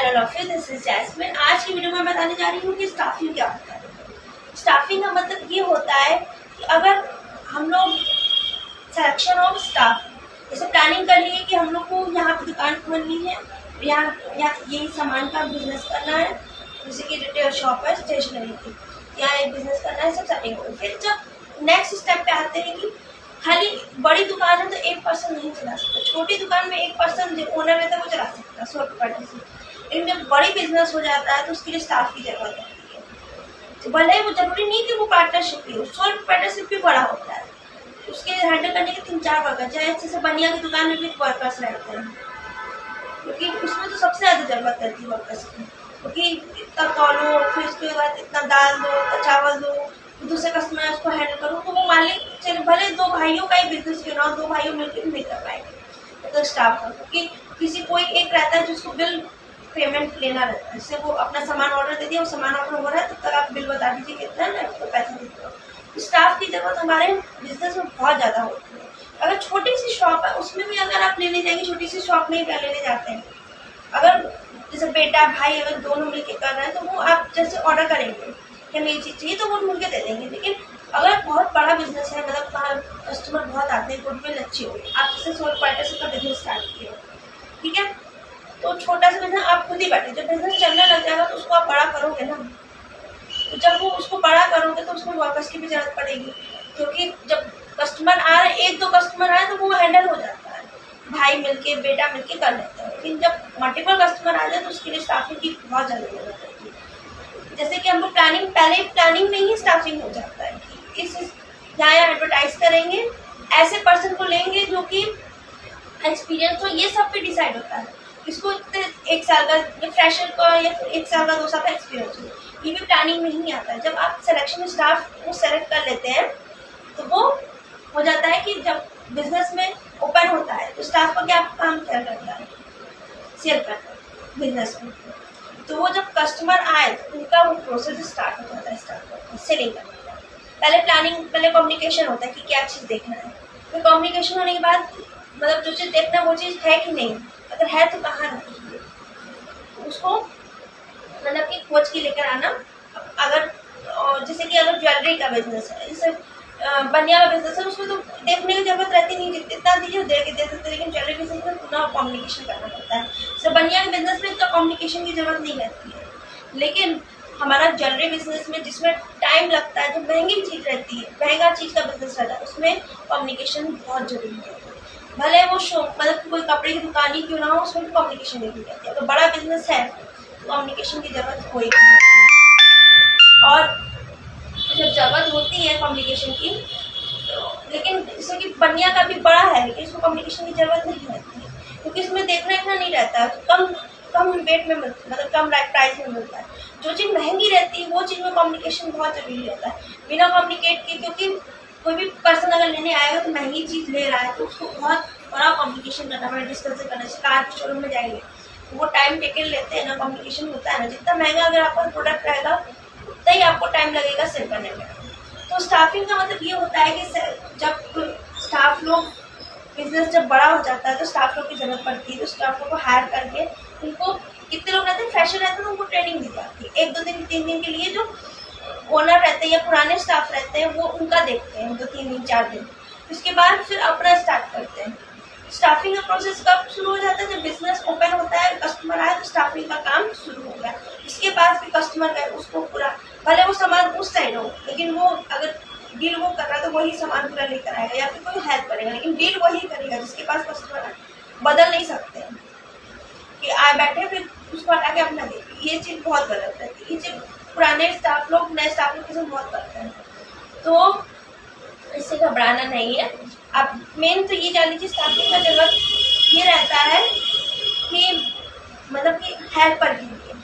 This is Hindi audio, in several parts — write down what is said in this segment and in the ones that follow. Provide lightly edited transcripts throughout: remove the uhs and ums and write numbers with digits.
Parallel office, this is Jasmine. आज की वीडियो में बताने जा रही हूँ कि स्टाफिंग क्या होता है। स्टाफिंग का मतलब ये होता है कि अगर हम लोग सिलेक्शन ऑफ स्टाफ, जैसे प्लानिंग कर लिए कि हम लोग को यहाँ पे दुकान खोलनी है, यहाँ यही सामान का बिजनेस करना है, जैसे कि रिटेल शॉप है स्टेशनरी की, यहाँ एक बिजनेस करना है, सब सेटिंग हो। फिर जब नेक्स्ट स्टेप पे आते हैं कि खाली बड़ी दुकान है तो एक पर्सन नहीं चला सकता, छोटी दुकान में एक पर्सन जो ओनर रहता है वो चला सकता है 100 रुपये से। लेकिन जब बड़ी बिजनेस हो जाता है तो उसके लिए स्टाफ की जरूरत होती है। तो भले वो जरूरी नहीं कि वो पार्टनरशिप ही हो, 100 पार्टनरशिप भी बड़ा होता है, उसके हैंडल करने के 3-4 वर्कर, चाहे जैसे बनिया की दुकान में भी वर्कर्स रहते हैं, क्योंकि उसमें तो सबसे ज़्यादा जरूरत रहती है वर्कर्स की, क्योंकि इतना तौलो, फिर उसके बाद इतना दाल दो, इतना चावल दो, दूसरे कस्टमर उसको हैंडल करो, तो वो मालिक चलो भले 2 भाइयों का ही बिजनेस क्यों ना हो, 2 भाइयों मिलकर नहीं कर पाएंगे तो स्टाफ का, क्योंकि किसी कोई एक रहता है जिसको बिल पेमेंट लेना रहता है, जैसे वो अपना सामान ऑर्डर दे दिया, वो सामान ऑर्डर हो रहा है, तब तक आप बिल बता दीजिए कितना है, आपको पैसा दे दो। स्टाफ की जरूरत हमारे बिजनेस में बहुत ज़्यादा होती है। अगर छोटी सी शॉप है उसमें भी अगर आप लेने जाएंगे, छोटी सी शॉप में ही लेने जाते हैं, अगर जैसे बेटा भाई अगर दोनों मिलकर कर रहे हैं तो वो आप जैसे ऑर्डर करेंगे कि हमें ये चीज़ चाहिए तो वो मिलकर दे देंगे। लेकिन अगर बहुत बड़ा बिजनेस है, मतलब कस्टमर बहुत आते हैं, गुडविल अच्छी होगी, आप जैसे 100 पार्टनरशिप का बिजनेस स्टार्ट किए, ठीक है, तो छोटा सा बिजनेस आप खुद ही बैठे, जब बिजनेस चलने लग जाएगा तो उसको आप बड़ा करोगे ना, तो जब वो उसको बड़ा करोगे तो उसमें वर्कर्स की भी जरूरत पड़ेगी, क्योंकि जब कस्टमर आ रहे, 1-2 कस्टमर आए तो वो हैंडल हो जाता है, भाई मिलके बेटा मिलके कर लेते हैं। लेकिन जब मल्टीपल कस्टमर आ जाए तो उसके लिए स्टाफिंग की बहुत ज़्यादा जरूरत होती है। जैसे कि हम लोग प्लानिंग में ही स्टाफिंग हो जाता है कि इस यहाँ एडवर्टाइज करेंगे, ऐसे पर्सन को लेंगे जो कि एक्सपीरियंस हो, ये सब पे डिसाइड होता है। इसको 1 साल का फ्रेशर का या 1 साल का 2 साल का एक्सपीरियंस हो, ये भी प्लानिंग में ही आता है। जब आप सिलेक्शन स्टाफ को सेलेक्ट कर लेते हैं तो वो हो जाता है कि जब बिजनेस में ओपन होता है तो स्टाफ का क्या काम क्या करता है, सेल करता है बिजनेस में। तो वो जब कस्टमर आए तो उनका वो प्रोसेस स्टार्ट हो जाता है, सेलिंग करने का। पहले कम्युनिकेशन होता है कि क्या चीज़ देखना है, फिर कम्युनिकेशन होने के बाद मतलब जो चीज़ देखना वो चीज़ है कि नहीं, अगर है तो कहाँ रखी है उसको, मतलब कि खोज के लेकर आना। अगर जैसे कि अगर ज्वेलरी का बिजनेस है, जैसे बनिया का बिजनेस है, उसमें तो देखने की जरूरत रहती नहीं, जितना दीजिए दे के दे सकते, लेकिन ज्वेलरी बिजनेस में पूरा कम्युनिकेशन करना पड़ता है। जैसे बनिया के बिजनेस में इतना कम्युनिकेशन की जरूरत नहीं रहती है, लेकिन हमारा ज्वेलरी बिजनेस में जिसमें टाइम लगता है, जो महंगी चीज़ रहती है, महंगा चीज़ का बिजनेस रहता है, उसमें कम्युनिकेशन बहुत जरूरी है। भले वो मतलब कोई कपड़े की दुकान ही क्यों ना हो, उसमें कम्युनिकेशन जरूरी रहती है। अगर बड़ा बिजनेस है तो कम्युनिकेशन की जरूरत होगी, और जब जरूरत होती है कम्युनिकेशन की तो, लेकिन जैसे कि बनिया का भी बड़ा है लेकिन इसको कम्युनिकेशन की जरूरत नहीं रहती है, क्योंकि इसमें देखना इतना नहीं रहता है, कम रेट में मिलता है, मतलब कम प्राइस में मिलता है। जो चीज़ महंगी रहती है वो चीज़ में कम्युनिकेशन बहुत जरूरी रहता है, बिना कम्युनिकेट के, क्योंकि कोई भी पर्सन अगर लेने आएगा तो महंगी चीज़ ले रहा है तो उसको बहुत बड़ा कम्युनिकेशन करना पड़ेगा, डिस्कस करना। जैसे कार के शोरूम में जाएंगे तो वो टाइम टेकन लेते हैं ना, कम्युनिकेशन होता है ना, जितना महंगा अगर आपका प्रोडक्ट रहेगा उतना ही आपको टाइम लगेगा सेल करने में। तो स्टाफिंग का मतलब ये होता है कि जब स्टाफ लोग बिजनेस जब बड़ा हो जाता है तो स्टाफ लोग की जरूरत पड़ती है, तो स्टाफ लोग को हायर करके उनको, कितने लोग रहते हैं फ्रेशर रहते हैं तो उनको ट्रेनिंग दी जाती है 1-2 दिन 3 दिन के लिए। जो ओनर रहते हैं या पुराने स्टाफ रहते हैं वो उनका देखते हैं 2-3 दिन 4 दिन, उसके बाद फिर अपना स्टार्ट करते हैं। स्टाफिंग का प्रोसेस कब शुरू हो जाता है, जब बिजनेस ओपन होता है, कस्टमर आए तो स्टाफिंग का काम शुरू हो गया। इसके बाद भी कस्टमर गए उसको पूरा, भले वो सामान उस साइड हो, लेकिन वो अगर डील वो कर रहा है तो वही सामान पूरा लेकर आएगा या फिर कोई हेल्प करेगा, लेकिन डील वही करेगा जिसके पास कस्टमर है। बदल नहीं सकते हैं कि आए बैठे फिर उसको हटा के अपना दे, ये चीज़ बहुत गलत है। ये चीज़ पुराने स्टाफ लोग नए स्टाफ लोग के साथ बहुत करते हैं, तो इससे घबराना नहीं है। आप मेन तो ये जान लीजिए स्टाफिंग का जरूरत ये रहता है कि मतलब कि हेल्पर के लिए,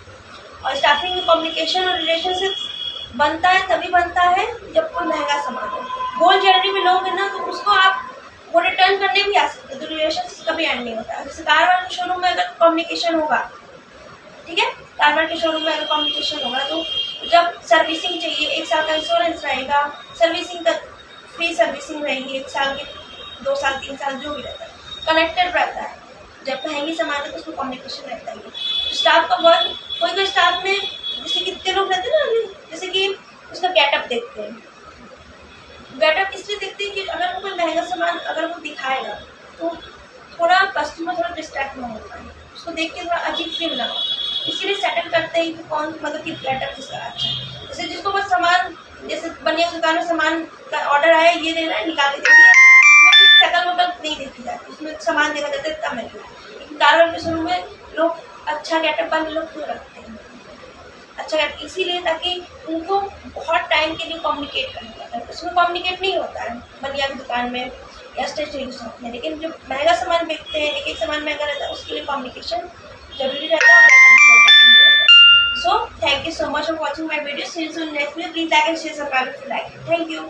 और स्टाफिंग में कम्युनिकेशन और रिलेशनशिप बनता है तभी बनता है जब कोई महंगा सामान हो। गोल्ड ज्वेलरी में लोगे ना तो उसको आप वो रिटर्न करने भी आ सकते हैं, तो रिलेशनशिप कभी एंड नहीं होता है। जैसे कार के शोरूम में अगर कम्युनिकेशन होगा, ठीक है, कार के शोरूम में अगर कम्युनिकेशन होगा तो जब सर्विसिंग चाहिए 1 साल का इंश्योरेंस रहेगा, सर्विसिंग का फ्री सर्विसिंग रहेगी 1 साल की, 2 साल 3 साल जो भी रहता है, कनेक्टेड रहता है। जब महंगी सामान है तो उसमें कम्युनिकेशन रहता ही है। स्टाफ का वर्क, कोई स्टाफ में जैसे कितने लोग रहते हैं ना अभी, जैसे कि उसका गेटअप देखते हैं। गेटअप इसलिए देखते हैं कि अगर वो कोई महंगा सामान अगर वो दिखाएगा तो थोड़ा कस्टमर थोड़ा डिस्ट्रैक्ट ना हो पाए, उसको देख के थोड़ा अजीब फील ना हो, इसीलिए सेटल करते हैं कि कौन मतलब कि गेटअप जिसका अच्छा है। जैसे जिसको बस सामान, जैसे बनिया की दुकान में सामान का ऑर्डर आया, ये लेना है, निकाल के देंगे, उसमें कोई शकल वकल नहीं देखी जाती, उसमें सामान देखा जाता है इतना महंगा। लेकिन कार वाले शोरूम में लोग अच्छा गेटअप वाले लोग क्यों रखते हैं? अच्छा गेटअप इसीलिए ताकि उनको बहुत टाइम के लिए कम्युनिकेट करना पड़ता है, उसमें कम्युनिकेट नहीं होता है बनिया की दुकान में या स्टेशनरी शॉप में। लेकिन जो महंगा सामान बेचते हैं, एक एक सामान महंगा रहता है, उसके लिए कम्युनिकेशन जरूरी रहता है, So, thank you so much for watching my video. See you soon next video. Please like and share, subscribe if you like it. Thank you.